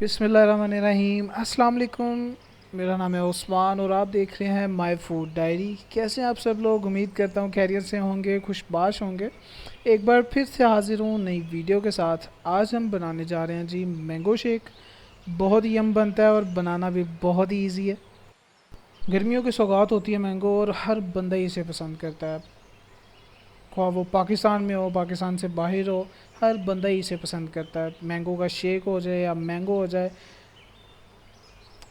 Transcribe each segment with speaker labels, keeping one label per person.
Speaker 1: बिस्मिल्लाहिर्रहमानिर्रहीम। अस्सलाम वालेकुम। मेरा नाम है उस्मान और आप देख रहे हैं माय फूड डायरी। कैसे हैं आप सब लोग? उम्मीद करता हूँ खैरियत से होंगे, खुशबाश होंगे। एक बार फिर से हाज़िर हूँ नई वीडियो के साथ। आज हम बनाने जा रहे हैं जी मैंगो शेक। बहुत ही यम बनता है और बनाना भी बहुत ही ईजी है। गर्मियों की सौगात होती है मैंगो और हर बंदा ही इसे पसंद करता है। ख्वाह वो पाकिस्तान में हो, पाकिस्तान से बाहर हो, हर बंदा ही इसे पसंद करता है। मैंगो का शेक हो जाए या मैंगो हो जाए,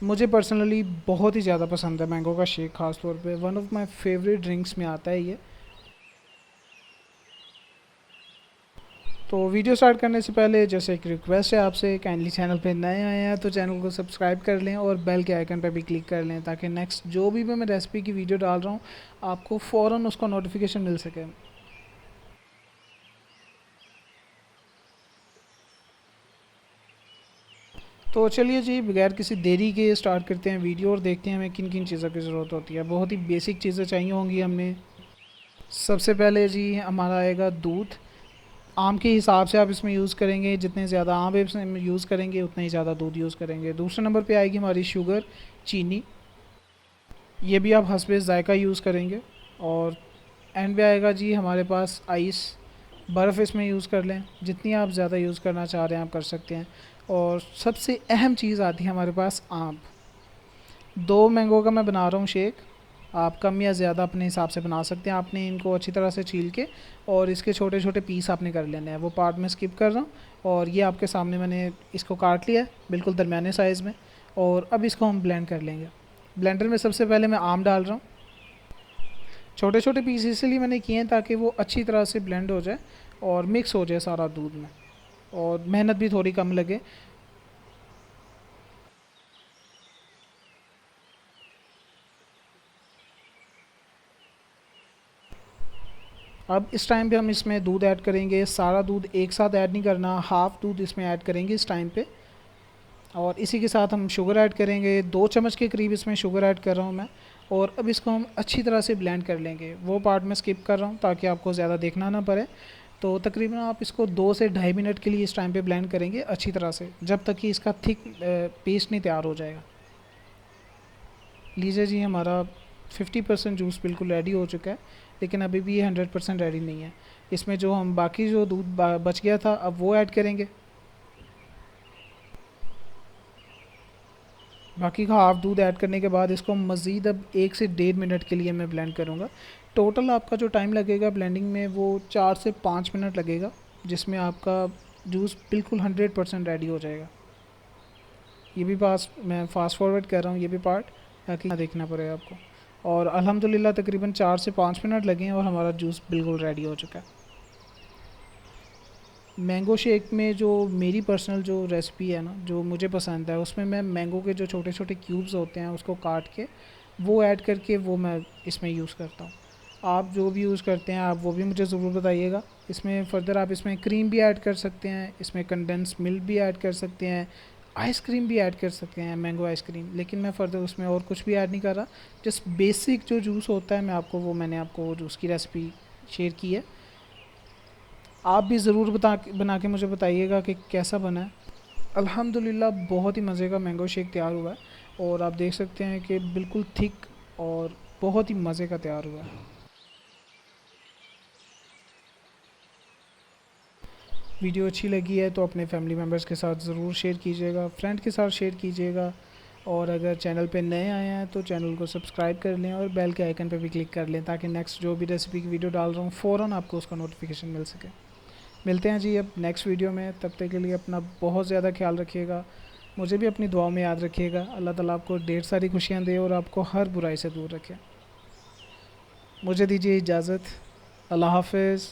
Speaker 1: मुझे पर्सनली बहुत ही ज़्यादा पसंद है मैंगो का शेक। ख़ास तौर पे one of my favourite drinks में आता है ये। तो वीडियो स्टार्ट करने से पहले जैसे एक रिक्वेस्ट है आपसे, काइंडली चैनल पे नए आए हैं तो चैनल को सब्सक्राइब कर लें और बेल के आइकन पर भी क्लिक कर लें, ताकि नेक्स्ट जो भी मैं रेसिपी की वीडियो डाल रहा हूँ आपको फ़ौरन उसका नोटिफिकेशन मिल सके। तो चलिए जी, बगैर किसी देरी के स्टार्ट करते हैं वीडियो और देखते हैं हमें किन किन चीज़ों की ज़रूरत होती है। बहुत ही बेसिक चीज़ें चाहिए होंगी हमें। सबसे पहले जी हमारा आएगा दूध। आम के हिसाब से आप इसमें यूज़ करेंगे, जितने ज़्यादा आम इसमें यूज़ करेंगे उतना ही ज़्यादा दूध यूज़ करेंगे। दूसरे नंबर पे आएगी हमारी शुगर, चीनी। ये भी आप हस्बे ज़ायका यूज़ करेंगे। और एंड पे आएगा जी हमारे पास आइस, बर्फ़ इसमें यूज़ कर लें। जितनी आप ज़्यादा यूज़ करना चाह रहे हैं आप कर सकते हैं। और सबसे अहम चीज़ आती है हमारे पास आम। 2 मैंगो का मैं बना रहा हूँ शेक। आप कम या ज़्यादा अपने हिसाब से बना सकते हैं। आपने इनको अच्छी तरह से छील के और इसके छोटे छोटे पीस आपने कर लेने हैं। वो पार्ट में स्किप कर रहा हूँ और ये आपके सामने मैंने इसको काट लिया है बिल्कुल दरमियाने साइज़ में। और अब इसको हम ब्लेंड कर लेंगे। ब्लेंडर में सबसे पहले मैं आम डाल रहा हूँ। छोटे छोटे पीस इसलिए मैंने किए हैं ताकि वो अच्छी तरह से ब्लेंड हो जाए और मिक्स हो जाए सारा दूध में, और मेहनत भी थोड़ी कम लगे। अब इस टाइम पे हम इसमें दूध ऐड करेंगे। सारा दूध एक साथ ऐड नहीं करना, हाफ़ दूध इसमें ऐड करेंगे इस टाइम पे। और इसी के साथ हम शुगर ऐड करेंगे। 2 चम्मच के करीब इसमें शुगर ऐड कर रहा हूँ मैं। और अब इसको हम अच्छी तरह से ब्लेंड कर लेंगे। वो पार्ट मैं स्किप कर रहा हूँ ताकि आपको ज़्यादा देखना ना पड़े। तो तकरीबन आप इसको 2 से ढाई मिनट के लिए इस टाइम पे ब्लेंड करेंगे अच्छी तरह से, जब तक कि इसका थिक पेस्ट नहीं तैयार हो जाएगा। लीजिए जी, हमारा 50% जूस बिल्कुल रेडी हो चुका है, लेकिन अभी भी ये 100% रेडी नहीं है। इसमें जो हम बाकी जो दूध बच गया था अब वो ऐड करेंगे। बाकी का हाफ़ दूध ऐड करने के बाद इसको मज़ीद अब 1 से 1.5 मिनट के लिए मैं ब्लेंड करूँगा। टोटल आपका जो टाइम लगेगा ब्लेंडिंग में वो 4 से 5 मिनट लगेगा, जिसमें आपका जूस बिल्कुल 100% रेडी हो जाएगा। ये भी मैं फ़ास्ट फॉरवर्ड कर रहा हूँ ये भी पार्ट, ताकि ना देखना पड़े आपको। और अल्हम्दुलिल्लाह तकरीबन 4 से 5 मिनट लगे हैं और हमारा जूस बिल्कुल रेडी हो चुका है। मैंगो शेक में जो मेरी पर्सनल जो रेसिपी है ना, जो मुझे पसंद है, उसमें मैं मैंगो के जो छोटे छोटे क्यूब्स होते हैं उसको काट के वो ऐड करके वो मैं इसमें यूज़ करता हूँ। आप जो भी यूज़ करते हैं आप वो भी मुझे ज़रूर बताइएगा। इसमें फ़र्दर आप इसमें क्रीम भी ऐड कर सकते हैं, इसमें कंडेंस मिल्क भी ऐड कर सकते हैं, आइसक्रीम भी ऐड कर सकते हैं, मैंगो आइसक्रीम। लेकिन मैं फ़र्दर उसमें और कुछ भी ऐड नहीं कर रहा। जस्ट बेसिक जो जूस होता है मैंने आपको वो जूस की रेसिपी शेयर की है। आप भी ज़रूर बना के मुझे बताइएगा कि कैसा बना है। अल्हम्दुलिल्लाह बहुत ही मज़े का मैंगो शेक तैयार हुआ है और आप देख सकते हैं कि बिल्कुल थिक और बहुत ही मज़े का तैयार हुआ है। वीडियो अच्छी लगी है तो अपने फैमिली मेम्बर्स के साथ ज़रूर शेयर कीजिएगा, फ्रेंड के साथ शेयर कीजिएगा। और अगर चैनल पे नए आए हैं तो चैनल को सब्सक्राइब कर लें और बेल के आइकन पे भी क्लिक कर लें, ताकि नेक्स्ट जो भी रेसिपी की वीडियो डाल रहा हूँ फ़ौरन आपको उसका नोटिफिकेशन मिल सके। मिलते हैं जी अब नेक्स्ट वीडियो में। तब तक के लिए अपना बहुत ज़्यादा ख्याल रखिएगा। मुझे भी अपनी दुआओं में याद रखिएगा। अल्लाह ताला आपको ढेर सारी खुशियाँ दे और आपको हर बुराई से दूर रखे। मुझे दीजिए इजाज़त। अल्लाह हाफ़िज़।